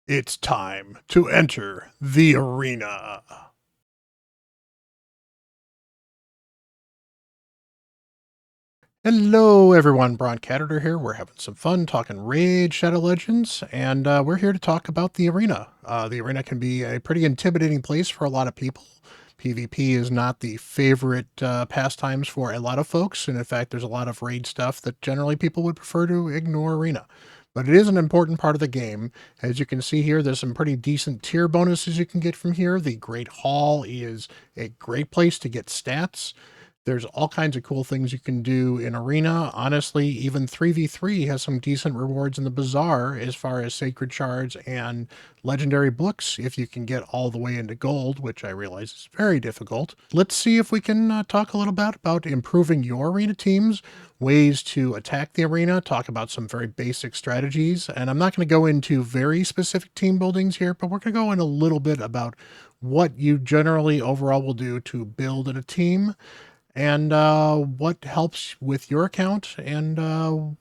It's time to enter the arena. Hello, everyone. Bront CatHerder here. We're having some fun talking Raid Shadow Legends, and we're here to talk about the arena. The arena can be a pretty intimidating place for a lot of people. PvP is not the favorite pastimes for a lot of folks, and in fact, there's a lot of raid stuff that generally people would prefer to ignore arena. But it is an important part of the game. As you can see here, there's some pretty decent tier bonuses you can get from here. The Great Hall is a great place to get stats. There's all kinds of cool things you can do in Arena. Honestly, even 3v3 has some decent rewards in the Bazaar as far as sacred shards and legendary books if you can get all the way into gold, which I realize is very difficult. Let's see if we can talk a little bit about improving your arena teams, ways to attack the arena, talk about some very basic strategies. And I'm not going to go into very specific team buildings here, but we're going to go in a little bit about what you generally overall will do to build in a team and what helps with your account and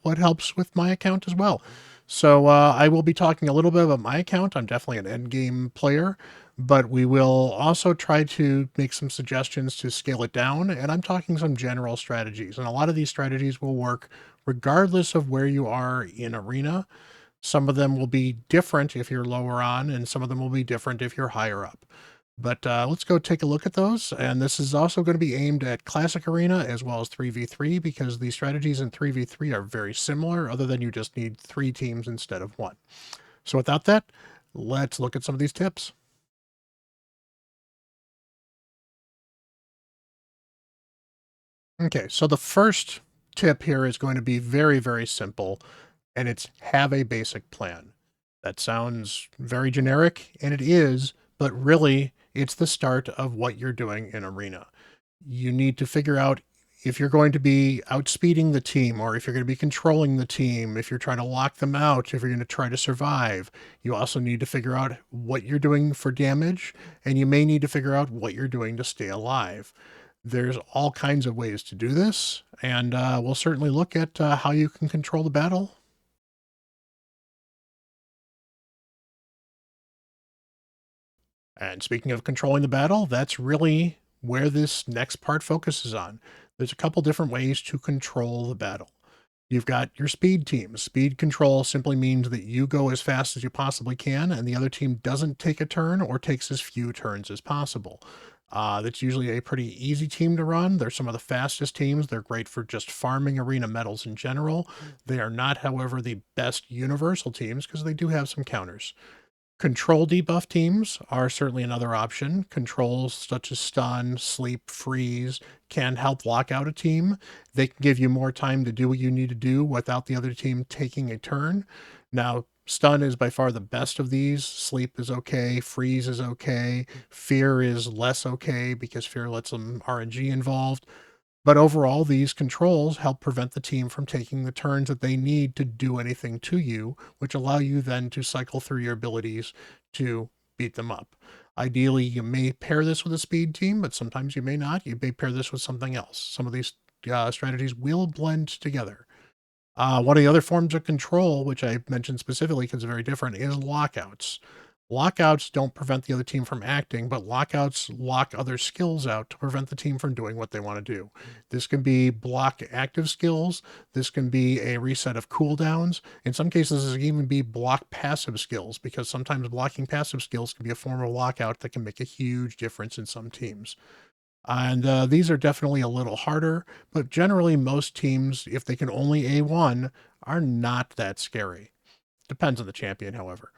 what helps with my account as well. So I will be talking a little bit about my account. I'm definitely an end game player, but we will also try to make some suggestions to scale it down. And I'm talking some general strategies. And a lot of these strategies will work regardless of where you are in Arena. Some of them will be different if you're lower on, and some of them will be different if you're higher up. But let's go take a look at those. And this is also going to be aimed at Classic Arena as well as 3v3 because the strategies in 3v3 are very similar, other than you just need 3 teams instead of 1. So without that, let's look at some of these tips. Okay, so the first tip here is going to be very, very simple, and it's have a basic plan. That sounds very generic, and it is, but really, it's the start of what you're doing in Arena. You need to figure out if you're going to be outspeeding the team or if you're going to be controlling the team, if you're trying to lock them out, if you're going to try to survive. You also need to figure out what you're doing for damage, and you may need to figure out what you're doing to stay alive. There's all kinds of ways to do this, and we'll certainly look at how you can control the battle. And speaking of controlling the battle, that's really where this next part focuses on. There's a couple different ways to control the battle. You've got your speed team. Speed control simply means that you go as fast as you possibly can, and the other team doesn't take a turn or takes as few turns as possible. That's usually a pretty easy team to run. They're some of the fastest teams. They're great for just farming arena medals in general. They are not, however, the best universal teams because they do have some counters. Control debuff teams are certainly another option. Controls such as stun, sleep, freeze can help lock out a team. They can give you more time to do what you need to do without the other team taking a turn. Now, stun is by far the best of these. Sleep is okay. Freeze is okay. Fear is less okay because fear lets some RNG involved. But overall, these controls help prevent the team from taking the turns that they need to do anything to you, which allow you then to cycle through your abilities to beat them up. Ideally, you may pair this with a speed team, but sometimes you may not. You may pair this with something else. Some of these strategies will blend together. One of the other forms of control, which I mentioned specifically because it's very different, is lockouts. Lockouts don't prevent the other team from acting, but lockouts lock other skills out to prevent the team from doing what they want to do. This can be block active skills. This can be a reset of cooldowns. In some cases, this can even be block passive skills because sometimes blocking passive skills can be a form of lockout that can make a huge difference in some teams. And these are definitely a little harder, but generally most teams, if they can only A1, are not that scary. Depends on the champion, however.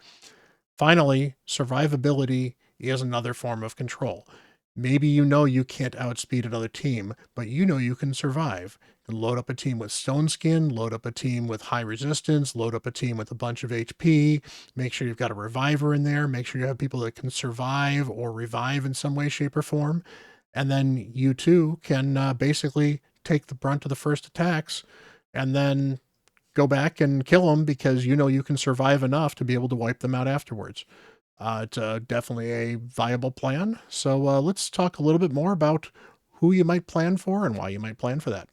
Finally, survivability is another form of control. Maybe you know you can't outspeed another team, but you know you can survive. You can load up a team with stone skin, load up a team with high resistance, load up a team with a bunch of HP, make sure you've got a reviver in there, make sure you have people that can survive or revive in some way, shape, or form. And then you too can basically take the brunt of the first attacks and then go back and kill them because you know you can survive enough to be able to wipe them out afterwards. It's definitely a viable plan. So let's talk a little bit more about who you might plan for and why you might plan for that.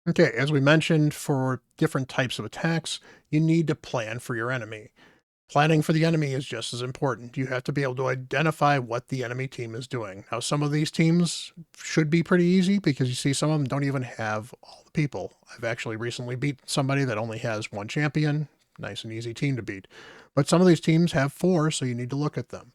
Okay, as we mentioned, for different types of attacks, you need to plan for your enemy. Planning for the enemy is just as important. You have to be able to identify what the enemy team is doing. Now, some of these teams should be pretty easy because you see some of them don't even have all the people. I've actually recently beat somebody that only has one champion. Nice and easy team to beat. But some of these teams have four, so you need to look at them.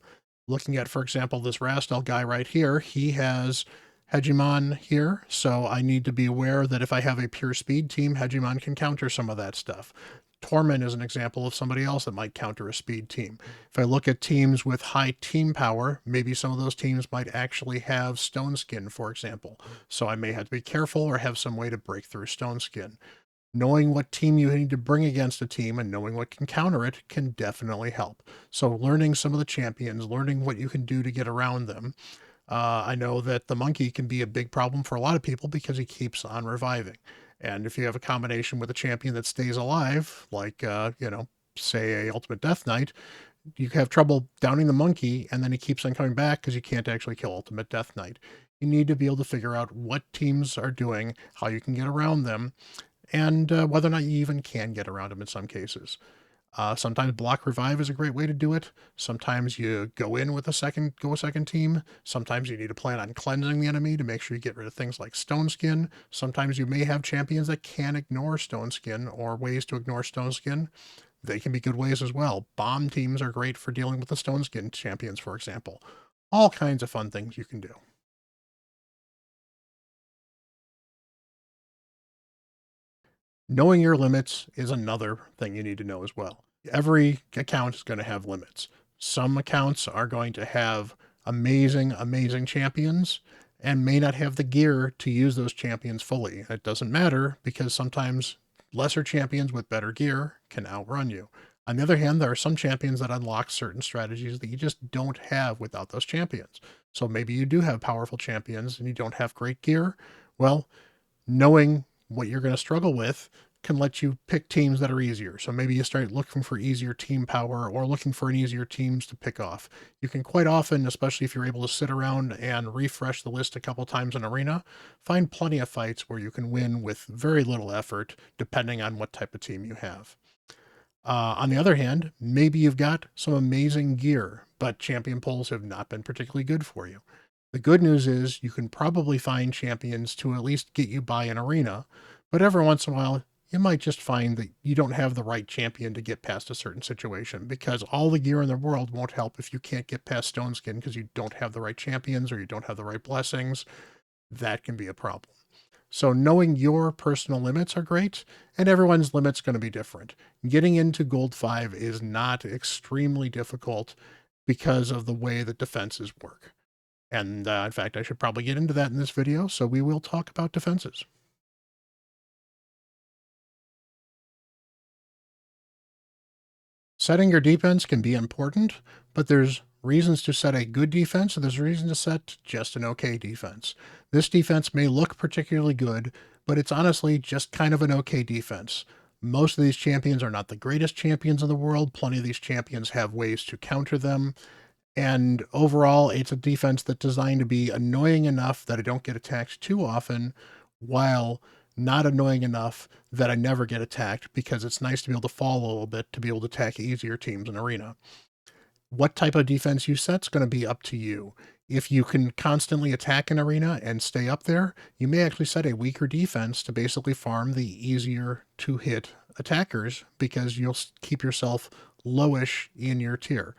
Looking at, for example, this Rastel guy right here, he has Hegemon here, so I need to be aware that if I have a pure speed team, Hegemon can counter some of that stuff. Torment is an example of somebody else that might counter a speed team. If I look at teams with high team power, maybe some of those teams might actually have Stone Skin, for example. So I may have to be careful or have some way to break through Stone Skin. Knowing what team you need to bring against a team and knowing what can counter it can definitely help. So learning some of the champions, learning what you can do to get around them. I know that the monkey can be a big problem for a lot of people because he keeps on reviving. And if you have a combination with a champion that stays alive, like, say a Ultimate Death Knight, you have trouble downing the monkey, and then he keeps on coming back because you can't actually kill Ultimate Death Knight. You need to be able to figure out what teams are doing, how you can get around them, and whether or not you even can get around them in some cases. Sometimes block revive is a great way to do it. Sometimes you go in with a second team. Sometimes you need to plan on cleansing the enemy to make sure you get rid of things like Stone Skin. Sometimes you may have champions that can ignore Stone Skin or ways to ignore Stone Skin. They can be good ways as well. Bomb teams are great for dealing with the Stone Skin champions, for example. All kinds of fun things you can do. Knowing your limits is another thing you need to know as well. Every account is going to have limits. Some accounts are going to have amazing, amazing champions and may not have the gear to use those champions fully. It doesn't matter because sometimes lesser champions with better gear can outrun you. On the other hand, there are some champions that unlock certain strategies that you just don't have without those champions. So maybe you do have powerful champions and you don't have great gear. Well, knowing what you're going to struggle with can let you pick teams that are easier. So maybe you start looking for easier team power or looking for an easier teams to pick off. You can quite often, especially if you're able to sit around and refresh the list a couple times in arena, find plenty of fights where you can win with very little effort, depending on what type of team you have. On the other hand, maybe you've got some amazing gear, but champion pulls have not been particularly good for you. The good news is you can probably find champions to at least get you by an arena, but every once in a while, you might just find that you don't have the right champion to get past a certain situation because all the gear in the world won't help if you can't get past Stone Skin because you don't have the right champions or you don't have the right blessings. That can be a problem. So knowing your personal limits are great, and everyone's limits going to be different. Getting into Gold 5 is not extremely difficult because of the way that defenses work. And in fact, I should probably get into that in this video, so we will talk about defenses. Setting your defense can be important, but there's reasons to set a good defense and there's reason to set just an okay defense. This defense may look particularly good, but it's honestly just kind of an okay defense. Most of these champions are not the greatest champions in the world. Plenty of these champions have ways to counter them. And overall, it's a defense that's designed to be annoying enough that I don't get attacked too often, while not annoying enough that I never get attacked because it's nice to be able to fall a little bit to be able to attack easier teams in arena. What type of defense you set's going to be up to you. If you can constantly attack an arena and stay up there, you may actually set a weaker defense to basically farm the easier to hit attackers because you'll keep yourself lowish in your tier.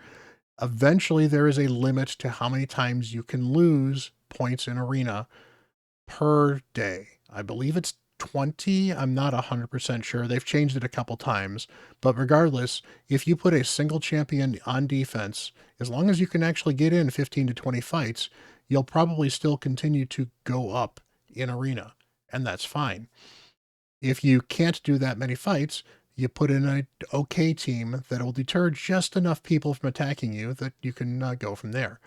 Eventually, there is a limit to how many times you can lose points in arena per day. I believe it's 20. I'm not 100% sure. They've changed it a couple times. But regardless, if you put a single champion on defense, as long as you can actually get in 15 to 20 fights, you'll probably still continue to go up in arena. And that's fine. If you can't do that many fights, you put in an okay team that will deter just enough people from attacking you that you can go from there.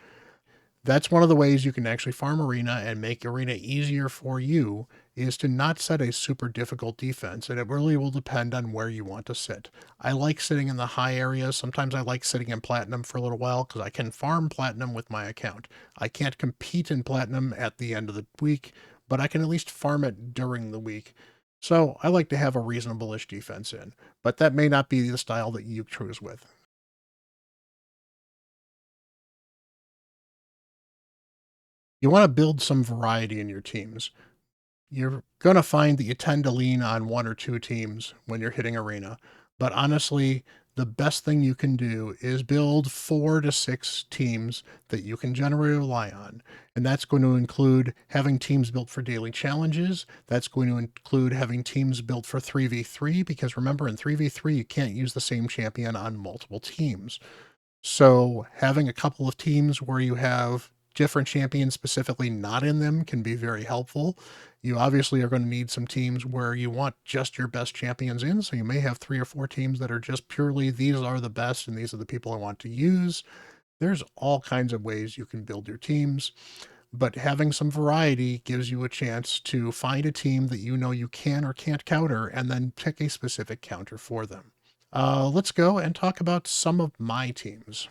That's one of the ways you can actually farm arena and make arena easier for you is to not set a super difficult defense, and it really will depend on where you want to sit. I like sitting in the high areas. Sometimes I like sitting in platinum for a little while because I can farm platinum with my account. I can't compete in platinum at the end of the week, but I can at least farm it during the week. So I like to have a reasonable-ish defense in, but that may not be the style that you choose with. You want to build some variety in your teams. You're going to find that you tend to lean on one or two teams when you're hitting arena. But honestly, the best thing you can do is build 4 to 6 teams that you can generally rely on. And that's going to include having teams built for daily challenges. That's going to include having teams built for 3v3, because remember, in 3v3, you can't use the same champion on multiple teams. So having a couple of teams where you have different champions specifically not in them can be very helpful. You obviously are going to need some teams where you want just your best champions in. So you may have 3 or 4 teams that are just purely these are the best and these are the people I want to use. There's all kinds of ways you can build your teams, but having some variety gives you a chance to find a team that you know you can or can't counter and then pick a specific counter for them. Let's go and talk about some of my teams.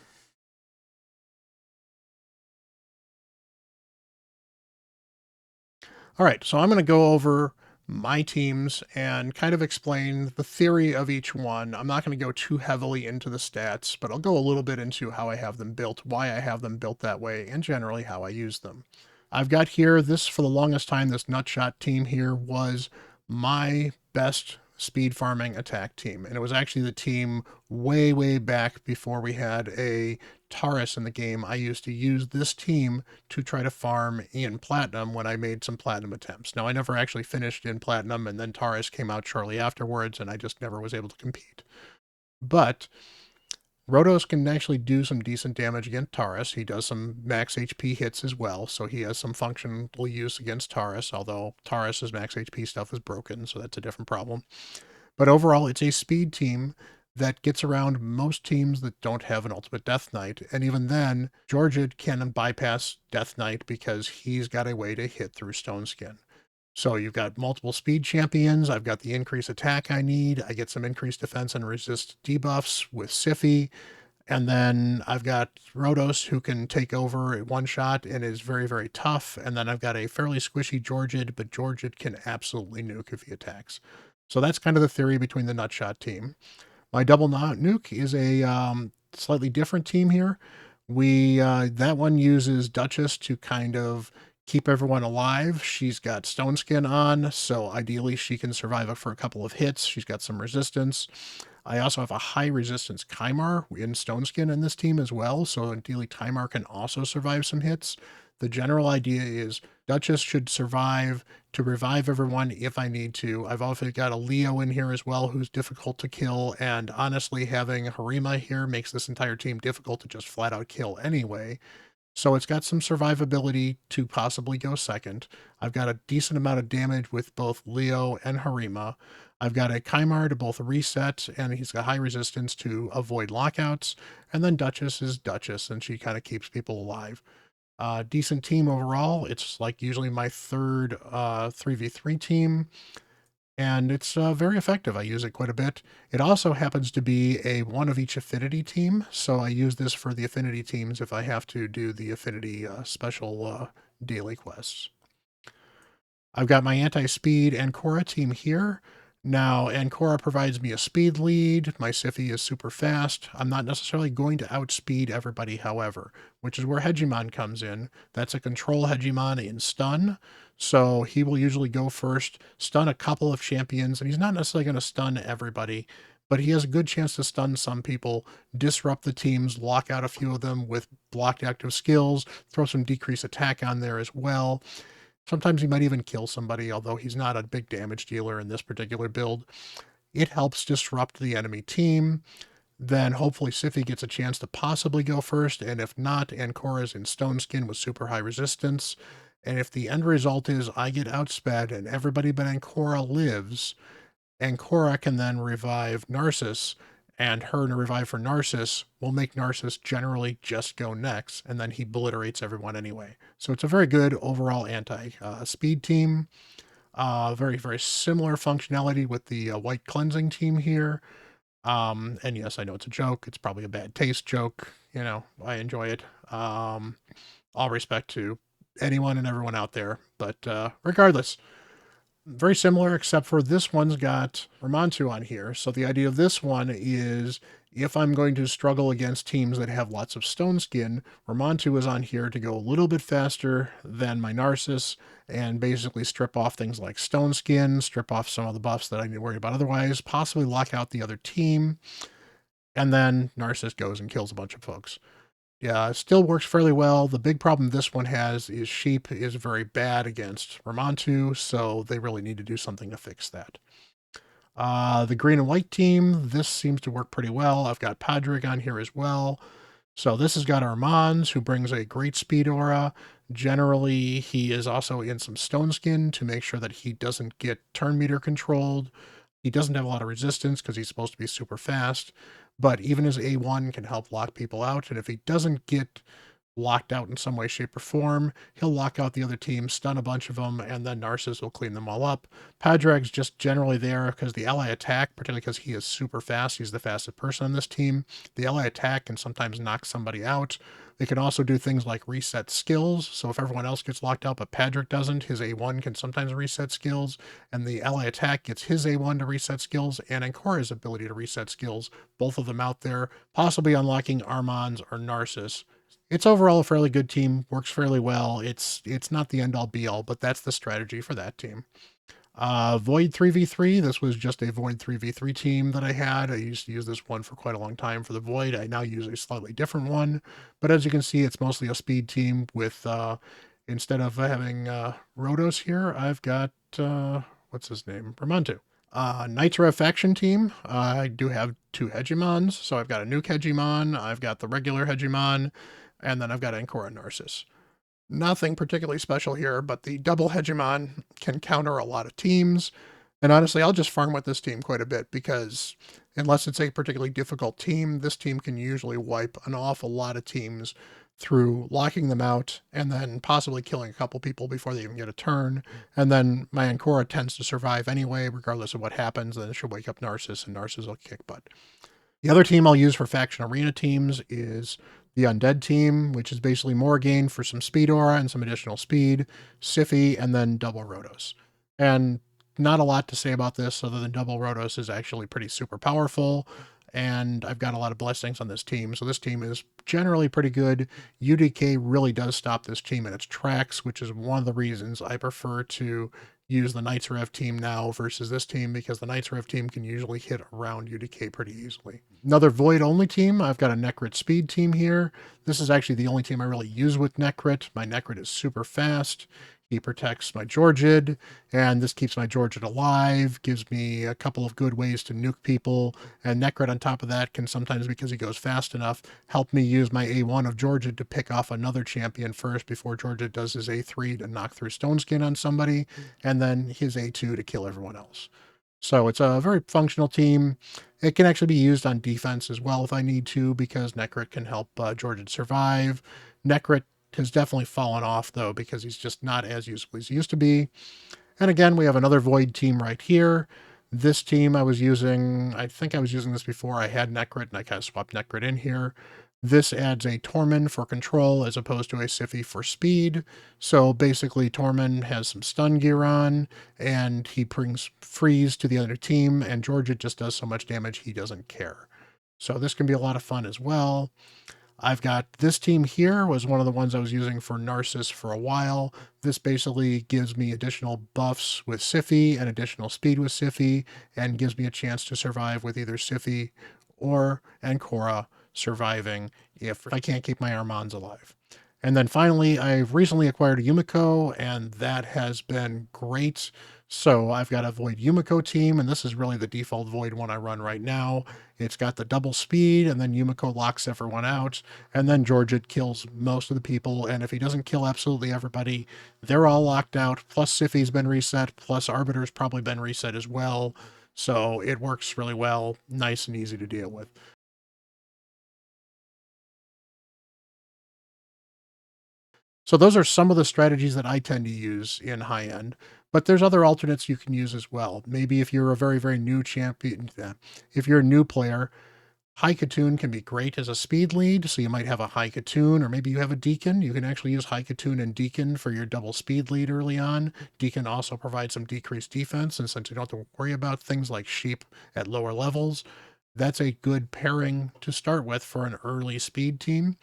All right, so I'm going to go over my teams and kind of explain the theory of each one. I'm not going to go too heavily into the stats, but I'll go a little bit into how I have them built, why I have them built that way, and generally how I use them. I've got here this for the longest time, this Nutshot team here was my best speed farming attack team. And it was actually the team way, way back before we had a Taurus in the game. I used to use this team to try to farm in Platinum when I made some Platinum attempts. Now, I never actually finished in Platinum, and then Taurus came out shortly afterwards, and I just never was able to compete. But Rotos can actually do some decent damage against Taurus. He does some max HP hits as well, so he has some functional use against Taurus, although Taurus's max HP stuff is broken, so that's a different problem. But overall, it's a speed team that gets around most teams that don't have an ultimate Death Knight. And even then, Georgia can bypass Death Knight because he's got a way to hit through Stone Skin. So you've got multiple speed champions. I've got the increased attack I need. I get some increased defense and resist debuffs with Siphi. And then I've got Rotos who can take over at one shot and is very, very tough. And then I've got a fairly squishy Georgid, but Georgid can absolutely nuke if he attacks. So that's kind of the theory between the Nutshot team. My double nuke is a slightly different team here. We that one uses Duchess to kind of keep everyone alive. She's got Stone Skin on, so ideally she can survive it for a couple of hits. She's got some resistance. I also have a high resistance Kymar in Stone Skin in this team as well, so ideally Kymar can also survive some hits. The general idea is Duchess should survive to revive everyone if I need to. I've also got a Leo in here as well who's difficult to kill, and honestly, having Harima here makes this entire team difficult to just flat out kill anyway. So it's got some survivability to possibly go second. I've got a decent amount of damage with both Leo and Harima. I've got a Kymar to both reset, and he's got high resistance to avoid lockouts. And then Duchess is Duchess, and she kind of keeps people alive. Decent team overall. It's like usually my third 3v3 team, and it's very effective. I use it quite a bit. It also happens to be a one of each affinity team, so I use this for the affinity teams if I have to do the affinity special daily quests. I've got my anti-speed Ancora team here. Now, Ancora provides me a speed lead. My Siphi is super fast. I'm not necessarily going to outspeed everybody, however, which is where Hegemon comes in. That's a control Hegemon in stun. So he will usually go first, stun a couple of champions, and he's not necessarily going to stun everybody, but he has a good chance to stun some people, disrupt the teams, lock out a few of them with blocked active skills, throw some decreased attack on there as well. Sometimes he might even kill somebody, although he's not a big damage dealer in this particular build. It helps disrupt the enemy team. Then hopefully Siphi gets a chance to possibly go first, and if not, Ancora's in Stone Skin with super high resistance. And if the end result is I get outsped and everybody but Ancora lives, Ancora can then revive Narcissus, and her revive for Narcissus will make Narcissus generally just go next, and then he obliterates everyone anyway. So it's a very good overall anti-speed team. Very, very similar functionality with the white cleansing team here. And yes, I know it's a joke. It's probably a bad taste joke. You know, I enjoy it. All respect to anyone and everyone out there. But regardless, Very similar, except for this one's got Ramontu on here. So the idea of this one is if I'm going to struggle against teams that have lots of stone skin, Ramontu is on here to go a little bit faster than my Narcissus and basically strip off things like stone skin, strip off some of the buffs that I need to worry about otherwise, possibly lock out the other team, and then Narcissus goes and kills a bunch of folks. Yeah, it still works fairly well. The big problem this one has is Sheep is very bad against Ramontu, so they really need to do something to fix that. The green and white team, this seems to work pretty well. I've got Padric on here as well. So this has got Armands, who brings a great speed aura. Generally, he is also in some stone skin to make sure that he doesn't get turn meter controlled. He doesn't have a lot of resistance because he's supposed to be super fast, but even his A1 can help lock people out. And if he doesn't get locked out in some way, shape, or form, he'll lock out the other team, stun a bunch of them, and then Narcissus will clean them all up. Padraig's just generally there because the ally attack, particularly because he is super fast, he's the fastest person on this team. The ally attack can sometimes knock somebody out. They can also do things like reset skills. So if everyone else gets locked out but Padraig doesn't, his A1 can sometimes reset skills, and the ally attack gets his A1 to reset skills and Ancora's ability to reset skills, both of them out there, possibly unlocking Armands or Narcissus. It's overall a fairly good team, works fairly well. It's not the end all be all, but that's the strategy for that team. Void 3v3, this was just a Void 3v3 team that I had. I used to use this one for quite a long time for the Void. I now use a slightly different one, but as you can see, it's mostly a speed team with, instead of having Rhodos here, I've got, what's his name? Ramontu. Nitra faction team, I do have two Hegemons. So I've got a nuke Hegemon, I've got the regular Hegemon, and then I've got Ancora Narcissus. Nothing particularly special here, but the double Hegemon can counter a lot of teams. And honestly, I'll just farm with this team quite a bit because unless it's a particularly difficult team, this team can usually wipe an awful lot of teams through locking them out and then possibly killing a couple people before they even get a turn. And then my Ancora tends to survive anyway, regardless of what happens. Then she'll wake up Narcissus and Narcissus will kick butt. The other team I'll use for faction arena teams is the Undead team, which is basically Morgaine for some speed aura and some additional speed, Siphi, and then double Rhodos. And not a lot to say about this other than double Rhodos is actually pretty super powerful, and I've got a lot of blessings on this team, so this team is generally pretty good. UDK really does stop this team in its tracks, which is one of the reasons I prefer to use the Knights Rev team now versus this team, because the Knights Rev team can usually hit around UDK pretty easily. Another Void only team, I've got a Necrit speed team here. This is actually the only team I really use with Necrit. My Necrit is super fast. He protects my Georgid, and this keeps my Georgid alive, gives me a couple of good ways to nuke people, and Necrit on top of that can sometimes, because he goes fast enough, help me use my A1 of Georgid to pick off another champion first before Georgid does his A3 to knock through Stone Skin on somebody, and then his A2 to kill everyone else. So it's a very functional team. It can actually be used on defense as well if I need to, because Necrit can help Georgid survive. Necrit has definitely fallen off, though, because he's just not as useful as he used to be. And again, we have another Void team right here. This team I was using, I think I was using this before. I had Necrit, and I kind of swapped Necrit in here. This adds a Tormund for control as opposed to a Siphi for speed. So basically, Tormund has some stun gear on, and he brings freeze to the other team, and Georgia just does so much damage he doesn't care. So this can be a lot of fun as well. I've got this team here was one of the ones I was using for Narcissus for a while. This basically gives me additional buffs with Siphi and additional speed with Siphi, and gives me a chance to survive with either Siphi or Ancora surviving if I can't keep my Armands alive. And then finally, I've recently acquired a Yumiko, and that has been great. So I've got a Void Yumiko team, and this is really the default Void one I run right now. It's got the double speed, and then Yumiko locks everyone out, and then Georgid kills most of the people, and if he doesn't kill absolutely everybody, they're all locked out, plus Siphi's been reset, plus Arbiter's probably been reset as well. So it works really well, nice and easy to deal with. So those are some of the strategies that I tend to use in high end, but there's other alternates you can use as well. Maybe if you're a very, very new champion, if you're a new player, High Katoon can be great as a speed lead, so you might have a High Katoon, or maybe you have a Deacon. You can actually use High Katoon and Deacon for your double speed lead early on. Deacon also provides some decreased defense, and since you don't have to worry about things like sheep at lower levels, that's a good pairing to start with for an early speed team.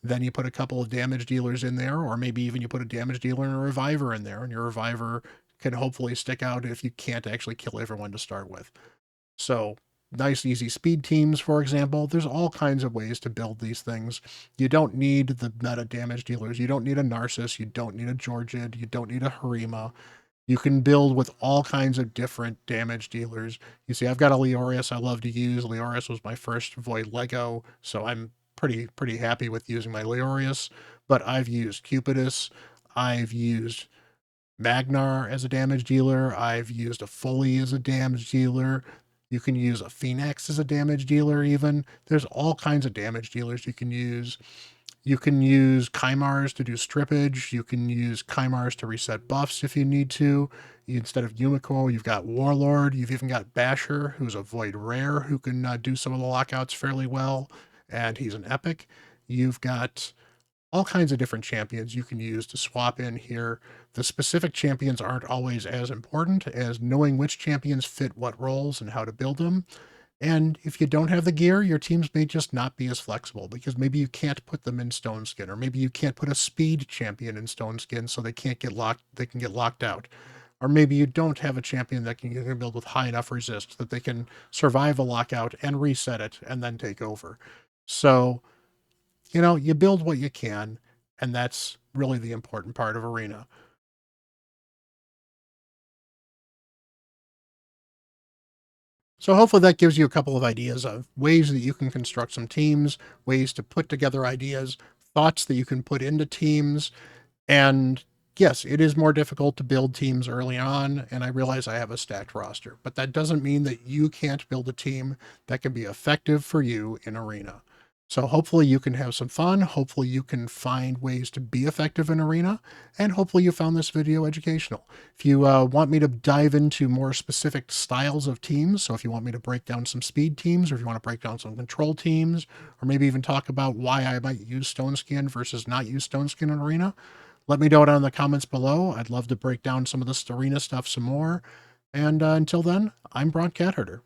Then you put a couple of damage dealers in there, or maybe even you put a damage dealer and a reviver in there, and your reviver can hopefully stick out if you can't actually kill everyone to start with. So, nice, easy speed teams, for example. There's all kinds of ways to build these things. You don't need the meta damage dealers. You don't need a Narcissus. You don't need a Georgid. You don't need a Harima. You can build with all kinds of different damage dealers. You see, I've got a Leorius I love to use. Leorius was my first Void Lego, so I'm pretty happy with using my Leorius. But I've used Cupidus. I've used Magnar as a damage dealer. I've used a Foley as a damage dealer. You can use a Phoenix as a damage dealer even. There's all kinds of damage dealers you can use. You can use Chimars to do strippage. You can use Chimars to reset buffs if you need to. Instead of Yumiko, you've got Warlord. You've even got Basher, who's a Void Rare, who can do some of the lockouts fairly well, and he's an epic. You've got all kinds of different champions you can use to swap in here. The specific champions aren't always as important as knowing which champions fit what roles and how to build them. And if you don't have the gear, your teams may just not be as flexible because maybe you can't put them in Stone Skin, or maybe you can't put a speed champion in Stone Skin so they can't get locked, they can get locked out. Or maybe you don't have a champion that you can build with high enough resist that they can survive a lockout and reset it and then take over. So, you build what you can, and that's really the important part of Arena. So hopefully that gives you a couple of ideas of ways that you can construct some teams, ways to put together ideas, thoughts that you can put into teams. And yes, it is more difficult to build teams early on, and I realize I have a stacked roster, but that doesn't mean that you can't build a team that can be effective for you in Arena. So hopefully you can have some fun. Hopefully you can find ways to be effective in Arena, and hopefully you found this video educational. If you want me to dive into more specific styles of teams, so if you want me to break down some speed teams, or if you want to break down some control teams, or maybe even talk about why I might use Stone Skin versus not use Stone Skin in Arena, let me know down in the comments below. I'd love to break down some of this Arena stuff some more. And until then, I'm Bront CatHerder.